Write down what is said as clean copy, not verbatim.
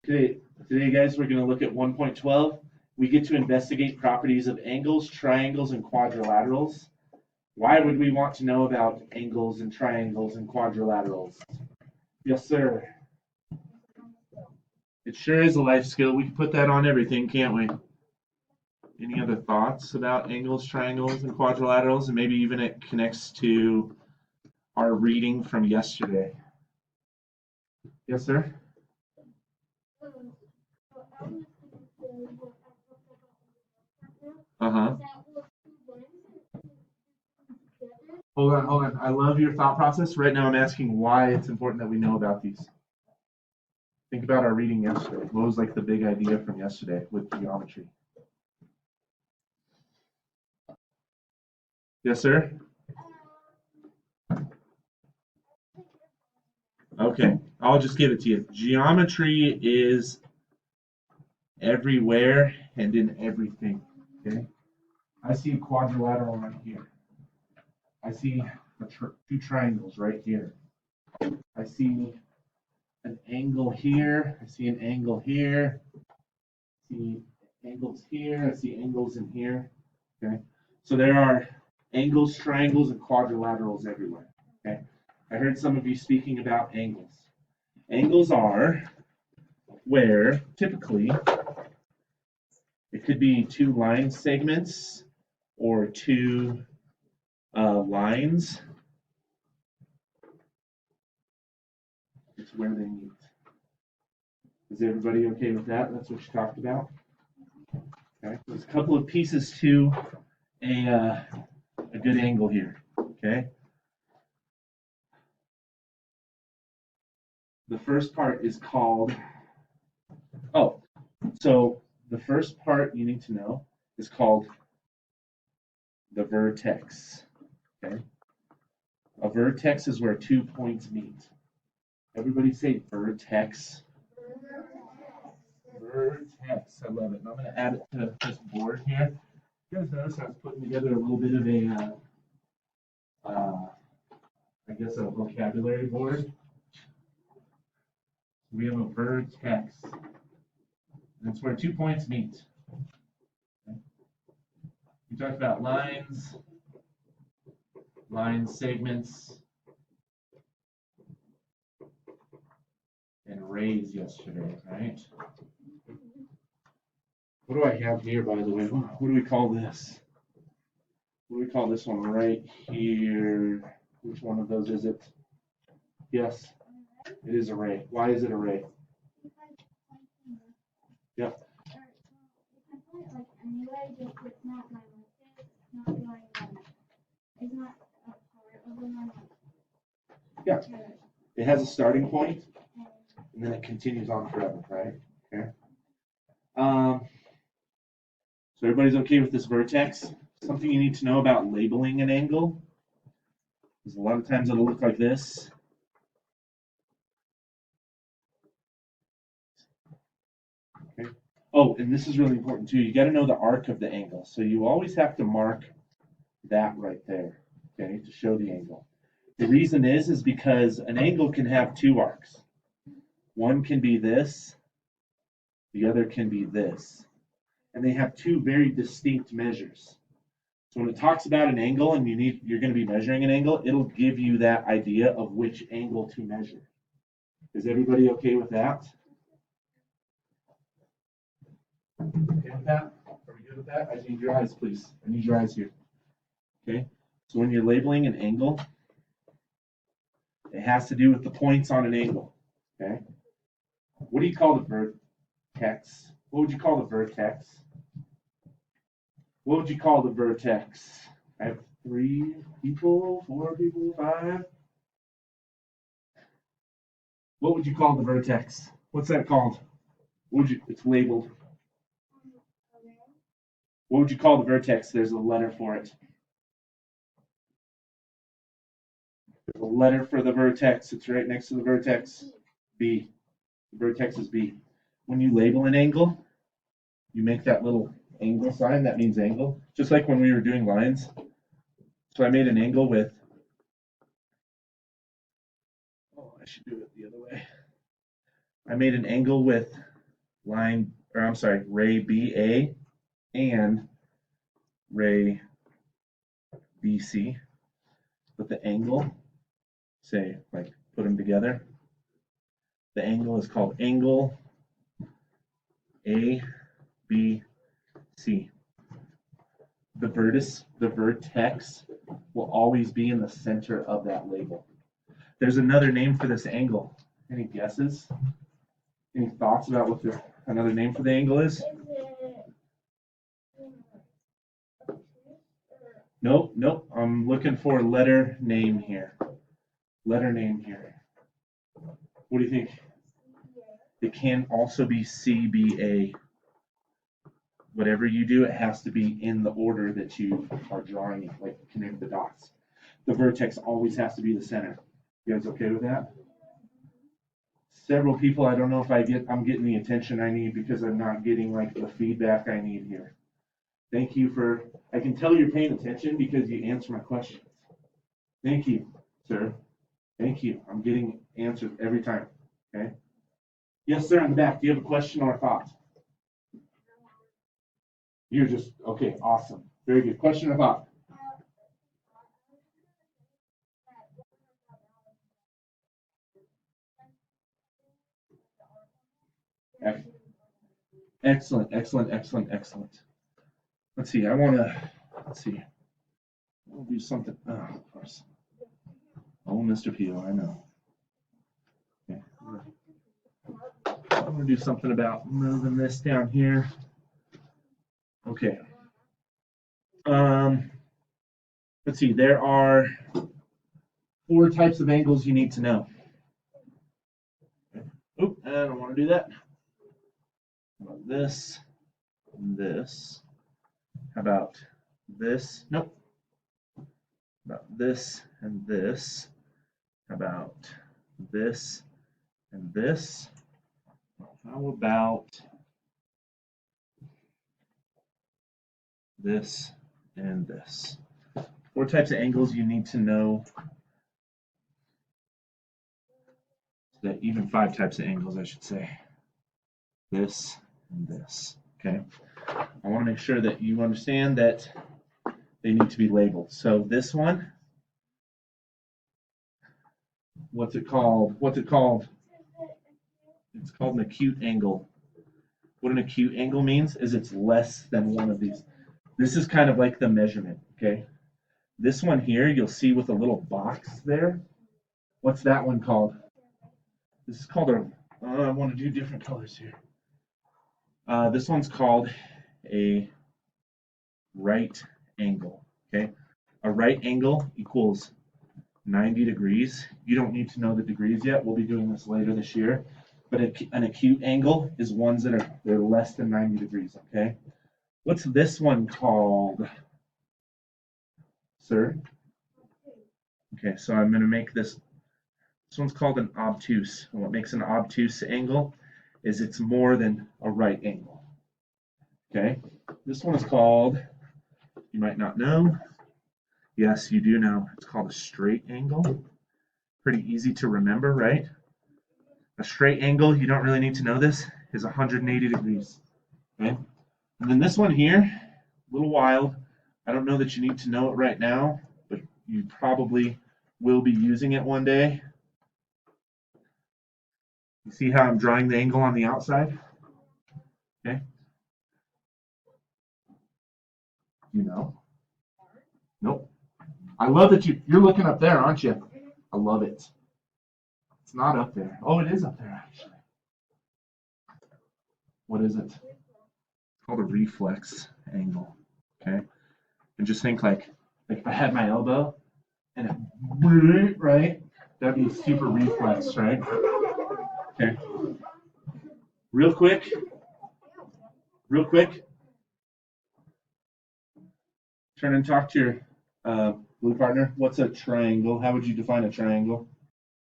Today, guys, we're going to look at 1.12. We get to investigate properties of angles, triangles, and quadrilaterals. Why would we want to know about angles and triangles and quadrilaterals? Yes, sir. It sure is a life skill. We can put that on everything, can't we? Any other thoughts about angles, triangles, and quadrilaterals? And maybe even it connects to our reading from yesterday. Yes, sir? Uh-huh. Hold on. I love your thought process. Right now I'm asking why it's important that we know about these. Think about our reading yesterday. What was like the big idea from yesterday with geometry? Yes, sir? Okay, I'll just give it to you. Geometry is everywhere and in everything, okay? I see a quadrilateral right here. I see two triangles right here. I see an angle here. I see an angle here. I see angles here. I see angles in here, okay? So there are angles, triangles, and quadrilaterals everywhere, okay? I heard some of you speaking about angles. Angles are where typically it could be two line segments or two lines. It's where they meet. Is everybody okay with that? That's what you talked about? Okay. There's a couple of pieces to a good angle here. Okay. The first part is called, so the first part you need to know is called the vertex. Okay. A vertex is where 2 points meet. Everybody say vertex. Vertex. I love it. And I'm going to add it to this board here. You guys notice I was putting together a little bit of I guess a vocabulary board. We have a vertex. That's where 2 points meet. Okay. We talked about lines, line segments, and rays yesterday, right? What do I have here, by the way? What do we call this? What do we call this one right here? Which one of those is it? Yes, it is a ray. Why is it a ray? Yep. Yeah. It has a starting point, and then it continues on forever, right? Okay. So everybody's okay with this vertex? Something you need to know about labeling an angle is a lot of times it'll look like this. Okay. Oh, and this is really important too. You got to know the arc of the angle. So you always have to mark that right there, okay, to show the angle. The reason is because an angle can have two arcs. One can be this, the other can be this. And they have two very distinct measures. So when it talks about an angle and you're going to be measuring an angle, it'll give you that idea of which angle to measure. Is everybody okay with that? Okay with that? Are we good with that? I need your eyes, please. I need your eyes here. Okay? So when you're labeling an angle, it has to do with the points on an angle. Okay? What do you call the vertex? What would you call the vertex? What would you call the vertex? I have 3 people, 4 people, 5. What would you call the vertex? What's that called? It's labeled. What would you call the vertex? There's a letter for it. There's a letter for the vertex. It's right next to the vertex. B. The vertex is B. When you label an angle, you make that little angle sign. That means angle. Just like when we were doing lines. So I made an angle with, I should do it the other way. I made an angle with ray BA and ray BC. But the angle, say, like put them together. The angle is called angle ABC. The vertex will always be in the center of that label. There's another name for this angle. Any guesses? Any thoughts about what another name for the angle is? Nope. I'm looking for a letter name here. What do you think? It can also be CBA. Whatever you do, it has to be in the order that you are drawing it, like connect the dots. The vertex always has to be the center. You guys okay with that? Several people, I don't know if I'm getting the attention I need because I'm not getting like the feedback I need here. Thank you I can tell you're paying attention because you answer my questions. Thank you, sir. Thank you. I'm getting answers every time, okay? Yes, sir, in the back. Do you have a question or a thought? You're just, okay, awesome. Very good. Question or thought? Excellent. Let's see, We'll do something. Oh, of course. Oh, Mr. Peel, I know. Okay. I'm going to do something about moving this down here. Okay. Let's see, there are 4 types of angles you need to know. Oop, I don't want to do that. How about this and this? How about this? Nope. How about this and this? How about this and this? How about this and this? 4 types of angles you need to know. That even 5 types of angles, I should say. This and this. Okay. I want to make sure that you understand that they need to be labeled. So this one, what's it called? It's called an acute angle. What an acute angle means is it's less than one of these. This is kind of like the measurement, okay? This one here, you'll see with a little box there. What's that one called? This is called I want to do different colors here. This one's called a right angle, okay? A right angle equals 90 degrees. You don't need to know the degrees yet. We'll be doing this later this year. But an acute angle is ones that they're less than 90 degrees, okay? What's this one called, sir? Okay, so I'm going to make this one's called an obtuse. And what makes an obtuse angle is it's more than a right angle, okay? This one is called, you might not know. Yes, you do know. It's called a straight angle. Pretty easy to remember, right? A straight angle, you don't really need to know this, is 180 degrees. Okay? And then this one here, a little wild. I don't know that you need to know it right now, but you probably will be using it one day. You see how I'm drawing the angle on the outside? Okay? You know? Nope. I love that you're looking up there, aren't you? I love it. It's not up there. Oh, it is up there, actually. What is it? It's called a reflex angle, okay? And just think like if I had my elbow and it, right? That'd be super reflex, right? Okay. Real quick. Turn and talk to your blue partner. What's a triangle? How would you define a triangle?